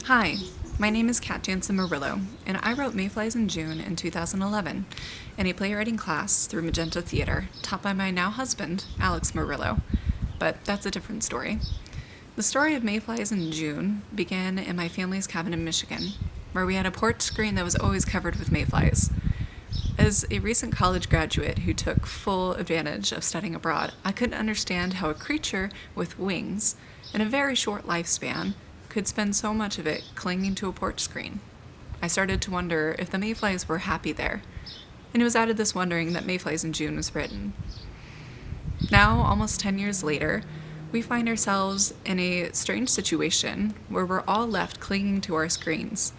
Hi, my name is Janson Merilo, and I wrote Mayflies in June in 2011 in a playwriting class through Magenta Theater, taught by my now husband, Alex Merilo. But that's a different story. The story of Mayflies in June began in my family's cabin in Michigan, where we had a porch screen that was always covered with mayflies. As a recent college graduate who took full advantage of studying abroad, I couldn't understand how a creature with wings and a very short lifespan could spend so much of it clinging to a porch screen. I started to wonder if the mayflies were happy there, and it was out of this wondering that Mayflies in June was written. Now, almost 10 years later, we find ourselves in a strange situation where we're all left clinging to our screens.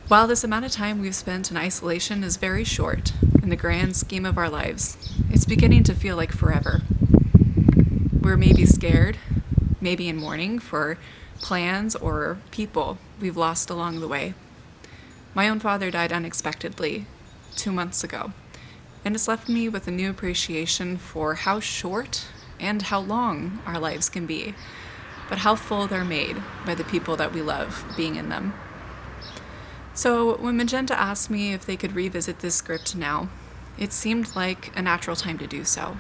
While this amount of time we've spent in isolation is very short in the grand scheme of our lives, it's beginning to feel like forever. We're maybe scared, maybe in mourning for plans or people we've lost along the way. My own father died unexpectedly 2 months ago, and it's left me with a new appreciation for how short and how long our lives can be, but how full they're made by the people that we love being in them. So when Magenta asked me if they could revisit this script now, it seemed like a natural time to do so.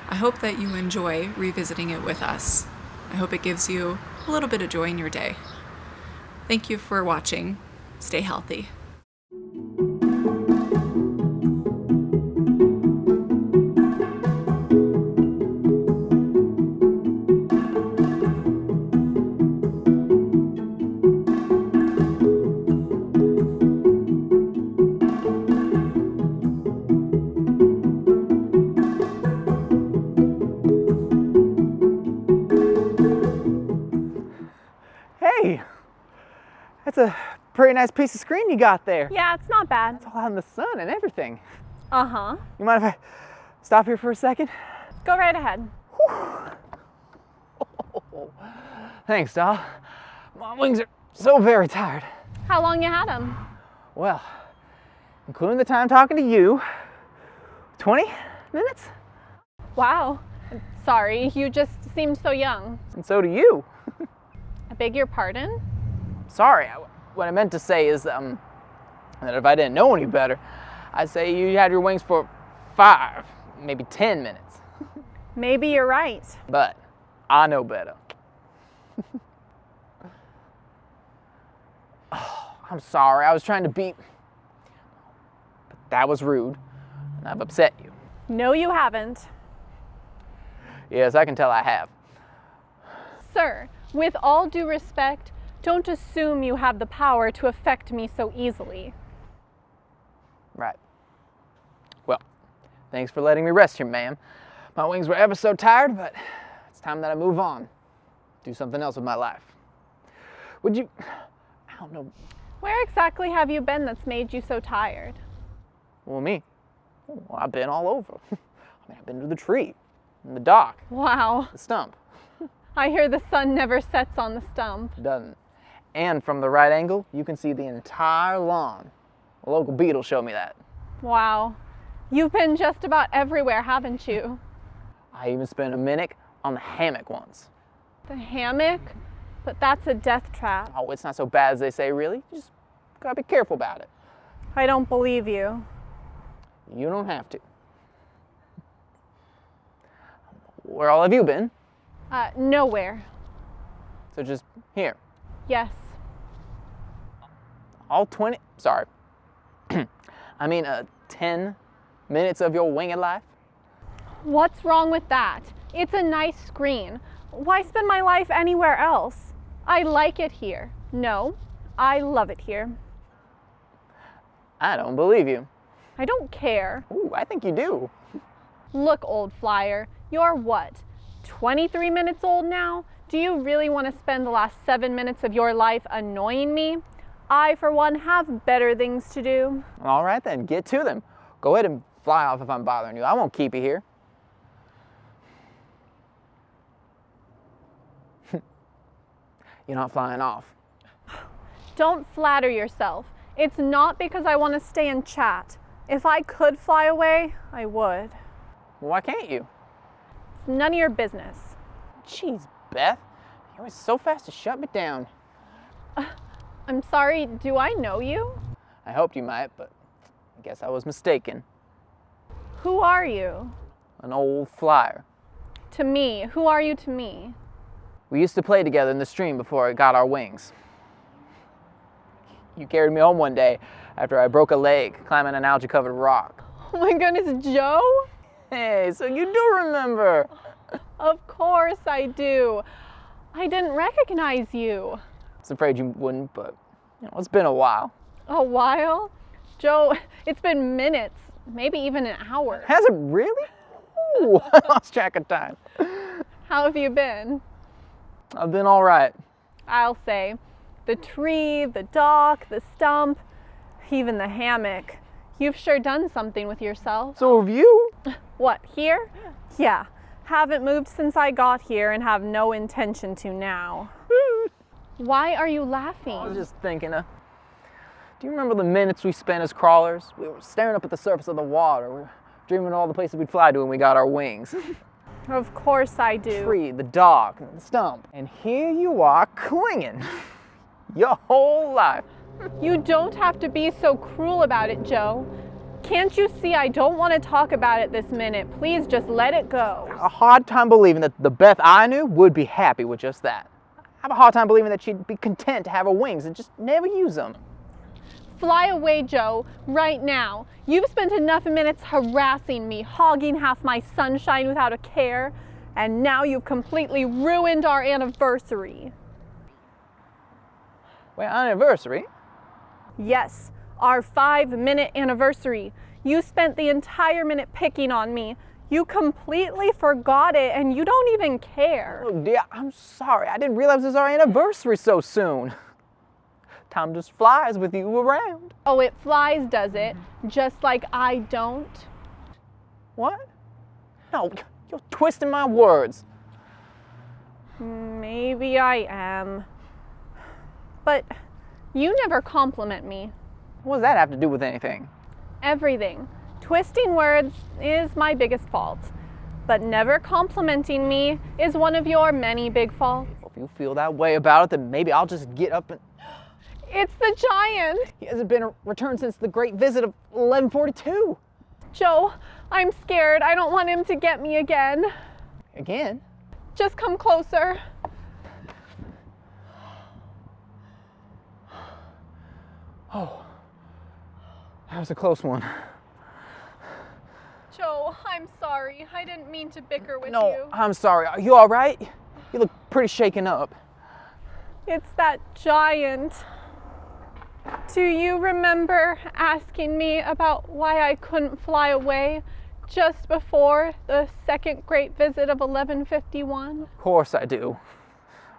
I hope that you enjoy revisiting it with us. I hope it gives you a little bit of joy in your day. Thank you for watching. Stay healthy. Hey, that's a pretty nice piece of screen you got there. Yeah, it's not bad. It's all out in the sun and everything. Uh-huh. You mind if I stop here for a second? Go right ahead. Thanks, doll. My wings are so very tired. How long you had them? Well, including the time talking to you, 20 minutes? Wow. Sorry, you just seemed so young. And so do you. I beg your pardon? Sorry, what I meant to say is that if I didn't know any better, I'd say you had your wings for 5, maybe 10 minutes. Maybe you're right. But I know better. Oh, I'm sorry, I was trying to be... But that was rude, and I've upset you. No, you haven't. Yes, I can tell I have. Sir, with all due respect, don't assume you have the power to affect me so easily. Right. Well, thanks for letting me rest here, ma'am. My wings were ever so tired, but it's time that I move on. Do something else with my life. Would you... I don't know. Where exactly have you been that's made you so tired? Well, me? Well, I've been all over. I've been to the tree, and the dock, Wow. the stump. I hear the sun never sets on the stump. It doesn't. And from the right angle, you can see the entire lawn. A local beetle showed me that. Wow. You've been just about everywhere, haven't you? I even spent a minute on the hammock once. The hammock? But that's a death trap. Oh, it's not so bad as they say, really. You just gotta be careful about it. I don't believe you. You don't have to. Where all have you been? Nowhere. So just here. Yes. All 20, sorry. I mean, 10 minutes of your winged life? What's wrong with that? It's a nice screen. Why spend my life anywhere else? I like it here. No, I love it here. I don't believe you. I don't care. Ooh, I think you do. Look, old flyer, you're what, 23 minutes old now? Do you really want to spend the last 7 minutes of your life annoying me? I, for one, have better things to do. All right then, get to them. Go ahead and fly off if I'm bothering you. I won't keep you here. You're not flying off. Don't flatter yourself. It's not because I want to stay and chat. If I could fly away, I would. Well, why can't you? It's none of your business. Jeez, Beth. You're always so fast to shut me down. I'm sorry, do I know you? I hoped you might, but I guess I was mistaken. Who are you? An old flyer. To me, who are you to me? We used to play together in the stream before I got our wings. You carried me home one day after I broke a leg climbing an algae-covered rock. Oh my goodness, Joe? Hey, so you do remember. Of course I do. I didn't recognize you. I was afraid you wouldn't, but it's been a while. A while? Joe, it's been minutes, maybe even an hour. Has it really? Ooh, I lost track of time. How have you been? I've been all right. I'll say. The tree, the dock, the stump, even the hammock. You've sure done something with yourself. So have you? What, here? Yeah. Haven't moved since I got here and have no intention to now. Why are you laughing? I was just thinking, do you remember the minutes we spent as crawlers? We were staring up at the surface of the water. We were dreaming of all the places we'd fly to when we got our wings. Of course I do. Tree, the dock, the stump. And here you are clinging. Your whole life. You don't have to be so cruel about it, Joe. Can't you see I don't want to talk about it this minute? Please just let it go. I have a hard time believing that the Beth I knew would be happy with just that. I have a hard time believing that she'd be content to have her wings and just never use them. Fly away, Joe, right now. You've spent enough minutes harassing me, hogging half my sunshine without a care, and now you've completely ruined our anniversary. Wait, anniversary? Yes, our 5-minute anniversary. You spent the entire minute picking on me. You completely forgot it and you don't even care. Oh dear, I'm sorry. I didn't realize it was our anniversary so soon. Time just flies with you around. Oh, it flies, does it? Just like I don't? What? No, you're twisting my words. Maybe I am. But you never compliment me. What does that have to do with anything? Everything. Twisting words is my biggest fault. But never complimenting me is one of your many big faults. Well, if you feel that way about it, then maybe I'll just get up and... It's the giant! He hasn't been returned since the great visit of 1142. Joe, I'm scared. I don't want him to get me again. Again? Just come closer. Oh, that was a close one. Joe, I'm sorry. I didn't mean to bicker with No, you. I'm sorry. Are you all right? You look pretty shaken up. It's that giant. Do you remember asking me about why I couldn't fly away just before the second great visit of 1151? Of course I do.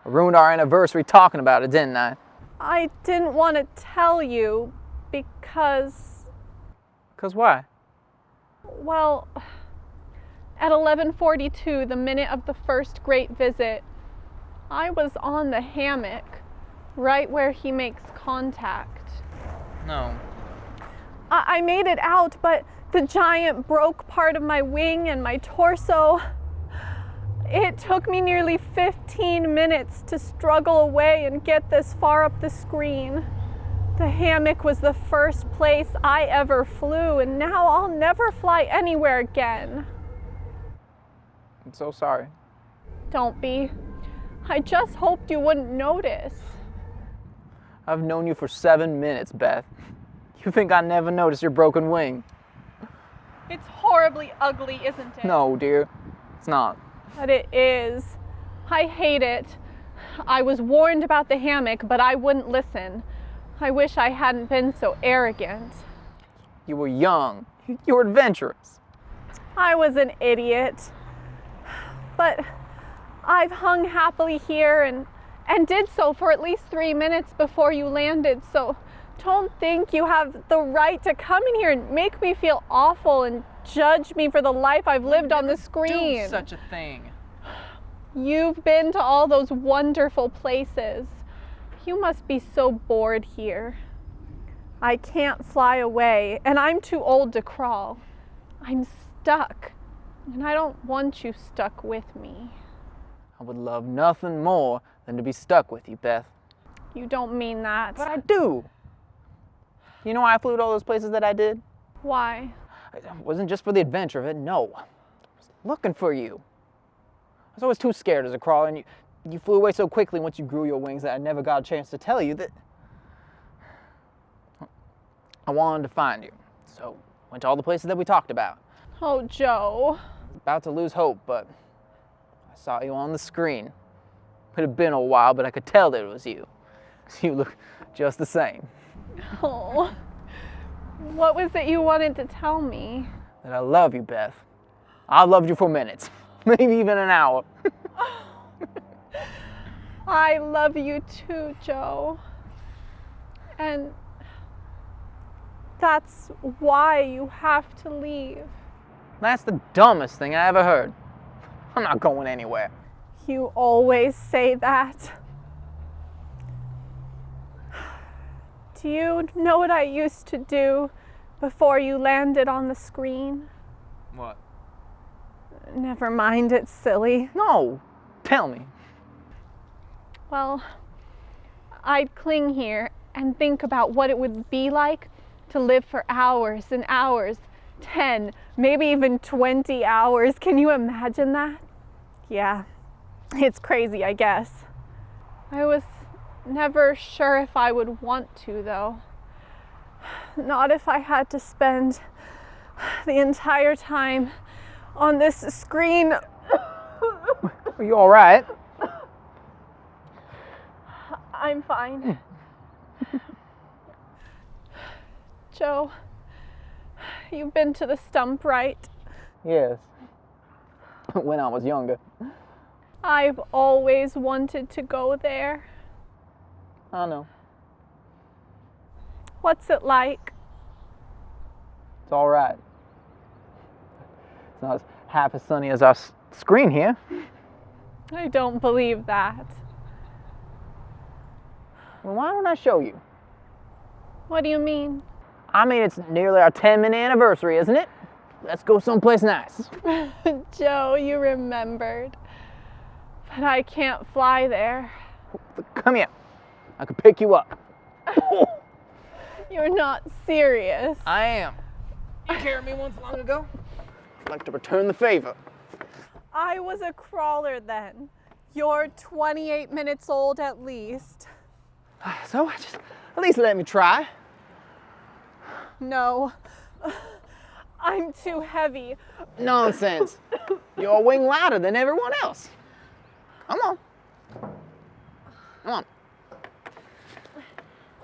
I ruined our anniversary talking about it, didn't I? I didn't want to tell you because, 'Cause why? well, at 1142, the minute of the first great visit, I was on the hammock, right where he makes contact. No. I made it out, but the giant broke part of my wing and my torso. It took me nearly 15 minutes to struggle away and get this far up the screen. The hammock was the first place I ever flew, and now I'll never fly anywhere again. I'm so sorry. Don't be. I just hoped you wouldn't notice. I've known you for 7 minutes, Beth. You think I never noticed your broken wing? It's horribly ugly, isn't it? No, dear. It's not. But it is. I hate it. I was warned about the hammock, but I wouldn't listen. I wish I hadn't been so arrogant. You were young. You were adventurous. I was an idiot. But I've hung happily here and did so for at least 3 minutes before you landed, so don't think you have the right to come in here and make me feel awful and judge me for the life I've lived on the screen. Do such a thing. You've been to all those wonderful places. You must be so bored here. I can't fly away, and I'm too old to crawl. I'm stuck, and I don't want you stuck with me. I would love nothing more than to be stuck with you, Beth. You don't mean that. But I do. You know why I flew to all those places that I did? Why? It wasn't just for the adventure of it, no. I was looking for you. I was always too scared as a crawler, and you flew away so quickly once you grew your wings that I never got a chance to tell you that I wanted to find you. So went to all the places that we talked about. Oh, Joe. I was about to lose hope, but I saw you on the screen. It had been a while, but I could tell that it was you. You look just the same. Oh. What was it you wanted to tell me? That I love you, Beth. I loved you for minutes, maybe even an hour. I love you too, Joe. And that's why you have to leave. That's the dumbest thing I ever heard. I'm not going anywhere. You always say that. Do you know what I used to do before you landed on the screen? What? Never mind, it's silly. No, tell me. Well, I'd cling here and think about what it would be like to live for hours and hours, 10, maybe even 20 hours. Can you imagine that? Yeah, it's crazy, I guess. I was never sure if I would want to, though. Not if I had to spend the entire time on this screen. Are you all right? I'm fine. Joe, you've been to the stump, right? Yes. When I was younger. I've always wanted to go there. I know. What's it like? It's all right. It's not half as sunny as our screen here. I don't believe that. Well, why don't I show you? What do you mean? I mean, it's nearly our 10-minute anniversary, isn't it? Let's go someplace nice. Joe, you remembered. But I can't fly there. Come here. I can pick you up. You're not serious. I am. You carried me once long ago. I'd like to return the favor. I was a crawler then. You're 28 minutes old at least. So, just at least let me try. No, I'm too heavy. Nonsense. You're a wing lighter than everyone else. Come on. Come on.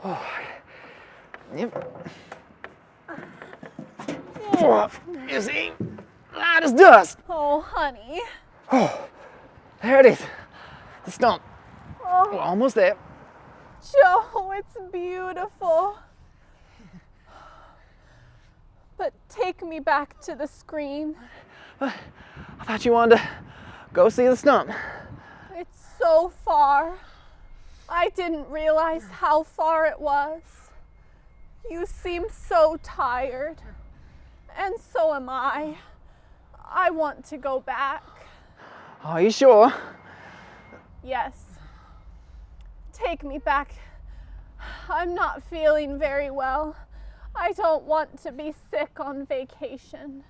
Oh. Yep. Oh, you see? Light as dust. Oh, honey. Oh, there it is. The stump. Oh, We're almost there. Joe, it's beautiful. But take me back to the screen. I thought you wanted to go see the stump. It's so far. I didn't realize how far it was. You seem so tired. And so am I. I want to go back. Are you sure? Yes. Take me back. I'm not feeling very well. I don't want to be sick on vacation.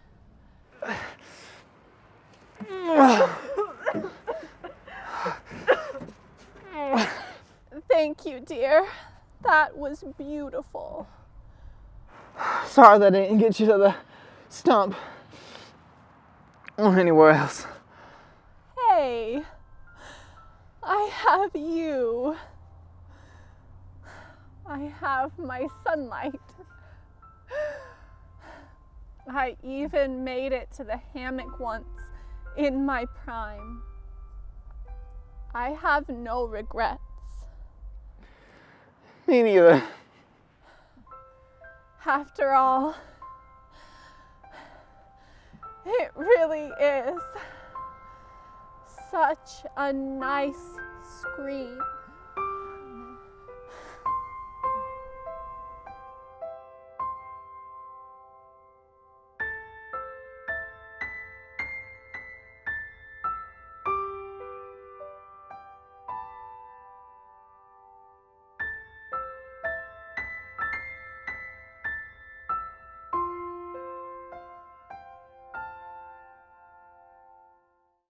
Thank you, dear. That was beautiful. Sorry that I didn't get you to the stump or anywhere else. Hey, I have you. I have my sunlight. I even made it to the hammock once in my prime. I have no regrets. Me neither. After all, it really is such a nice screen.